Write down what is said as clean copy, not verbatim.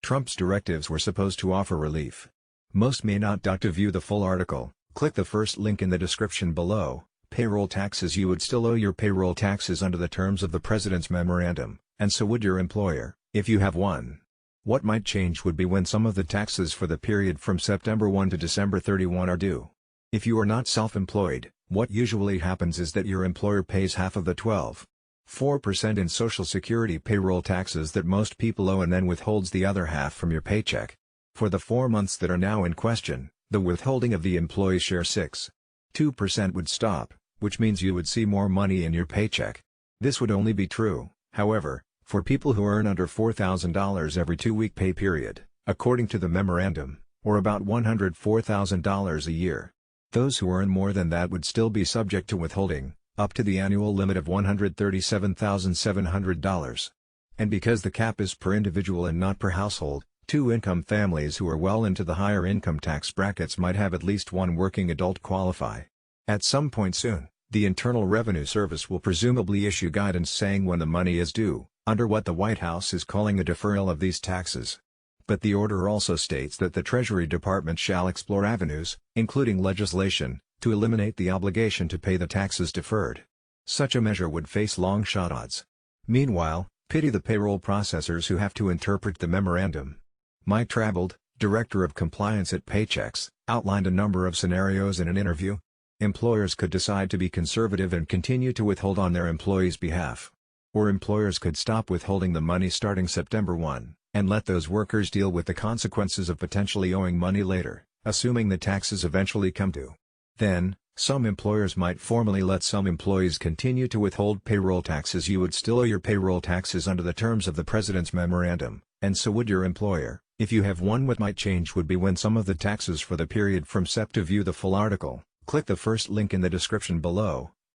Trump's directives were supposed to offer relief. Most may not. To view the full article, click the first link in the description below. Payroll taxes. You would still owe your payroll taxes under the terms of the President's memorandum, and so would your employer, if you have one. What might change would be when some of the taxes for the period from September 1 to December 31 are due. If you are not self-employed, what usually happens is that your employer pays half of the 12.4% in Social Security payroll taxes that most people owe and then withholds the other half from your paycheck. For the 4 months that are now in question, the withholding of the employee share 6.2% would stop, which means you would see more money in your paycheck. This would only be true, however, for people who earn under $4,000 every 2-week pay period, according to the memorandum, or about $104,000 a year. Those who earn more than that would still be subject to withholding, up to the annual limit of $137,700. And because the cap is per individual and not per household, 2-income families who are well into the higher income tax brackets might have at least one working adult qualify. At some point soon, the Internal Revenue Service will presumably issue guidance saying when the money is due, under what the White House is calling a deferral of these taxes. But the order also states that the Treasury Department shall explore avenues, including legislation, to eliminate the obligation to pay the taxes deferred. Such a measure would face long-shot odds. Meanwhile, pity the payroll processors who have to interpret the memorandum. Mike Trabold, Director of Compliance at Paychex, outlined a number of scenarios in an interview. Employers could decide to be conservative and continue to withhold on their employees' behalf. Or employers could stop withholding the money starting September 1, and let those workers deal with the consequences of potentially owing money later, assuming the taxes eventually come due. Then, some employers might formally let some employees continue to withhold payroll taxes. You would still owe your payroll taxes under the terms of the President's memorandum, and so would your employer, if you have one. What might change would be when some of the taxes for the period from Sept. To view the full article, click the first link in the description below.